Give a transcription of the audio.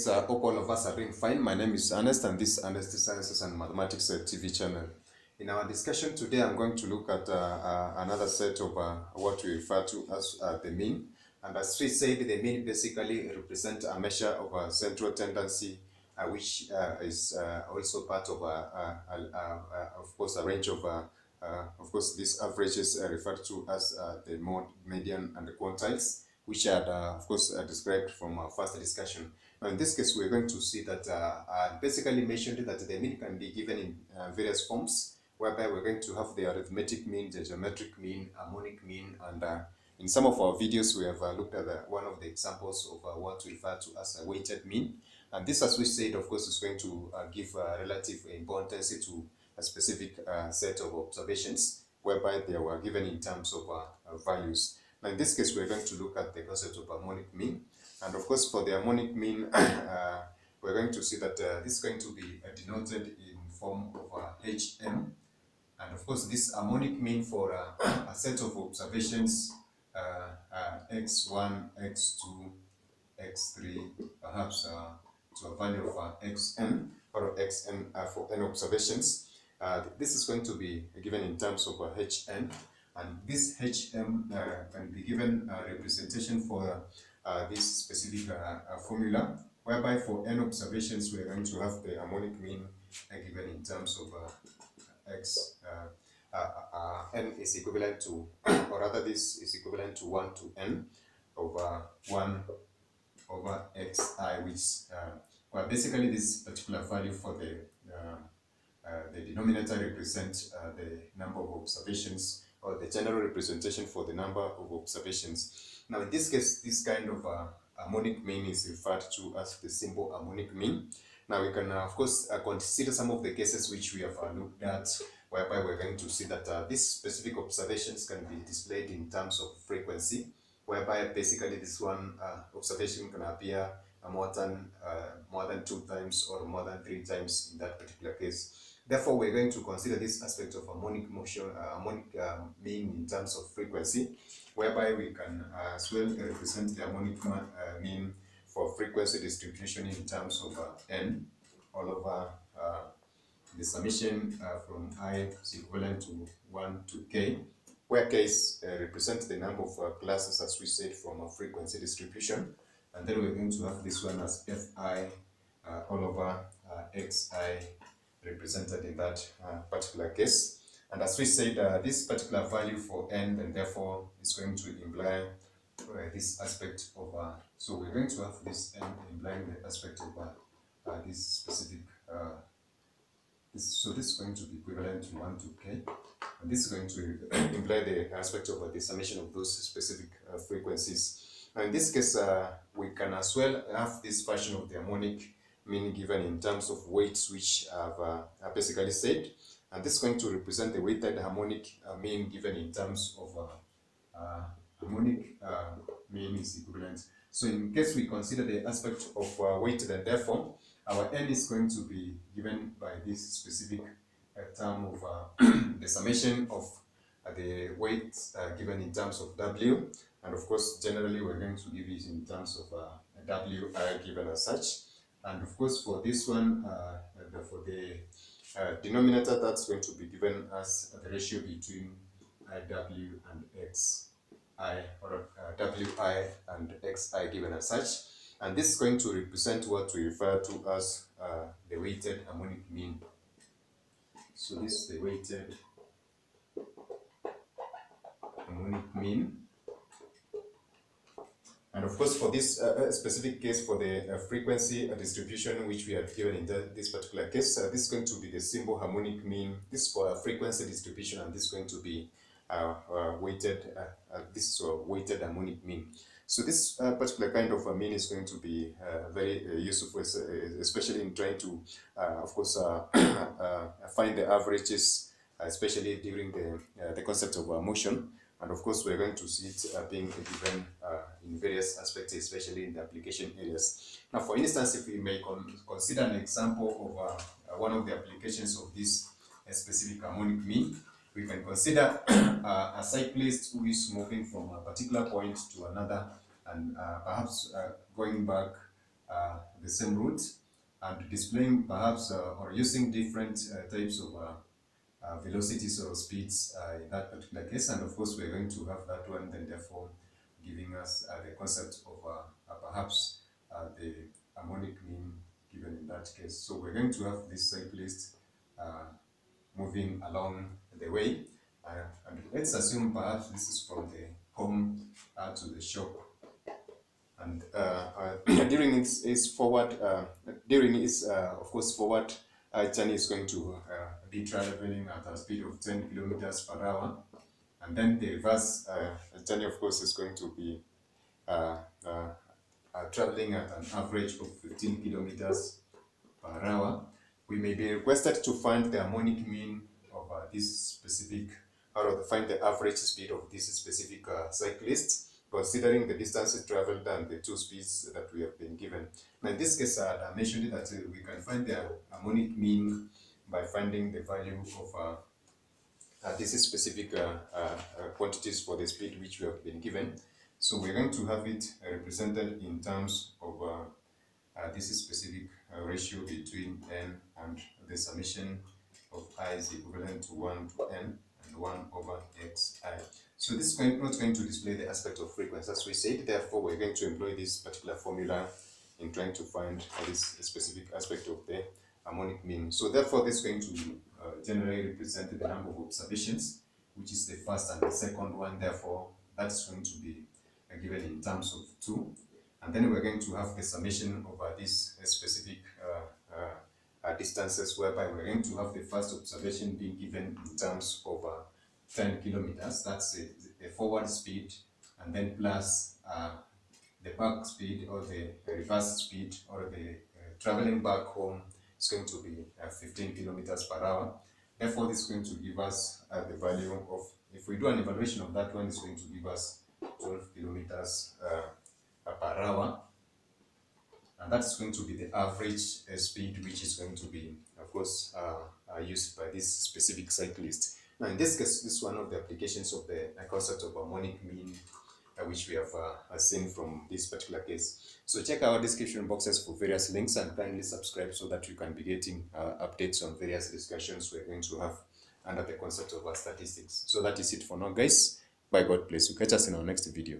Hope all of us are doing fine. My name is Ernest, and this is Ernest Sciences and Mathematics TV channel. In our discussion today, I'm going to look at another set of what we refer to as the mean. And as we said, the mean basically represents a measure of a central tendency, which is also part of of course, a range of course, these averages are referred to as the mode, median, and the quantiles, which are, of course, described from our first discussion. Now, in this case, we're going to see that I basically mentioned that the mean can be given in various forms, whereby we're going to have the arithmetic mean, the geometric mean, harmonic mean, and in some of our videos, we have looked at one of the examples of what we refer to as a weighted mean. And this, as we said, of course, is going to give relative importance to a specific set of observations, whereby they were given in terms of values. Now, in this case, we're going to look at the concept of harmonic mean. And of course, for the harmonic mean, we're going to see that this is going to be denoted in form of HM. And of course, this harmonic mean for a set of observations, x1, x2, x3, perhaps to a value of xn, or xn for n observations. This is going to be given in terms of hn. And this HM can be given a representation for this specific formula, whereby for n observations we are going to have the harmonic mean given in terms of x. N is equivalent to, or rather this is equivalent to 1 to n over 1 over xi, which well, basically this particular value for the denominator represents the number of observations, or the general representation for the number of observations. Now, in this case, this kind of harmonic mean is referred to as the simple harmonic mean. Now, we can, of course, consider some of the cases which we have looked at, whereby we're going to see that these specific observations can be displayed in terms of frequency, whereby basically this one observation can appear more than 2 times or more than 3 times in that particular case. Therefore, we're going to consider this aspect of harmonic motion, harmonic mean in terms of frequency, whereby we can as well represent the harmonic mean for frequency distribution in terms of n all over the summation from I is equivalent to 1 to k, where k represents the number of classes, as we said, from a frequency distribution. And then we're going to have this one as fi all over xi, represented in that particular case. And as we said, this particular value for n, then therefore is going to imply this aspect of, so we're going to have this n implying the aspect of this specific, so this is going to be equivalent to 1 to k. And this is going to imply the aspect of the summation of those specific frequencies. Now, in this case, we can as well have this version of the harmonic mean given in terms of weights, which I've basically said, and this is going to represent the weighted harmonic mean given in terms of harmonic mean is equivalent. So in case we consider the aspect of weighted, and therefore our n is going to be given by this specific term of the summation of the weight given in terms of w, and of course generally we're going to give it in terms of wi given as such. And of course, for this one, for the denominator, that's going to be given as the ratio between w and xi, or wi and xi given as such. And this is going to represent what we refer to as the weighted harmonic mean. So this is the weighted harmonic mean. And of course, for this specific case, for the frequency distribution which we have given in this particular case, this is going to be the simple harmonic mean. This is for a frequency distribution, and this is going to be weighted. This is a weighted harmonic mean. So this particular kind of mean is going to be very useful, especially in trying to, of course, find the averages, especially during the concept of motion. And of course, we're going to see it being given in various aspects, especially in the application areas. Now, for instance, if we may consider an example of one of the applications of this specific harmonic mean, we can consider a cyclist who is moving from a particular point to another, and perhaps going back the same route, and displaying perhaps or using different types of velocities or speeds in that particular case. And of course we're going to have that one, then therefore giving us the concept of perhaps the harmonic mean given in that case. So we're going to have this cyclist moving along the way, and let's assume perhaps this is from the home to the shop, and during its forward, during its of course forward journey is going to be traveling at a speed of 10 kilometers per hour, and then the reverse journey of course is going to be traveling at an average of 15 kilometers per hour. We may be requested to find the harmonic mean of this specific, or find the average speed of this specific cyclist, considering the distances traveled and the two speeds that we have been given. Now in this case, I mentioned that we can find the harmonic mean by finding the value of this is specific quantities for the speed which we have been given. So we're going to have it represented in terms of this is specific ratio between n and the summation of I is equivalent to 1 to n and 1 over xi. So this is not going to display the aspect of frequency as we said, therefore we're going to employ this particular formula in trying to find this specific aspect of the harmonic mean. So therefore this is going to generally represent the number of observations, which is the first and the second one, therefore that's going to be given in terms of 2. And then we're going to have the summation of these specific distances, whereby we're going to have the first observation being given in terms of 10 kilometers. That's a forward speed, and then plus the back speed or the reverse speed or the traveling back home is going to be 15 kilometers per hour. Therefore, this is going to give us the value of, if we do an evaluation of that one, it's going to give us 12 kilometers per hour, and that's going to be the average speed which is going to be, of course, used by this specific cyclist. Now in this case, this is one of the applications of the concept of harmonic mean which we have seen from this particular case. So check our description boxes for various links, and kindly subscribe so that you can be getting updates on various discussions we're going to have under the concept of statistics. So that is it for now, guys. Bye, God bless you. Catch us in our next video.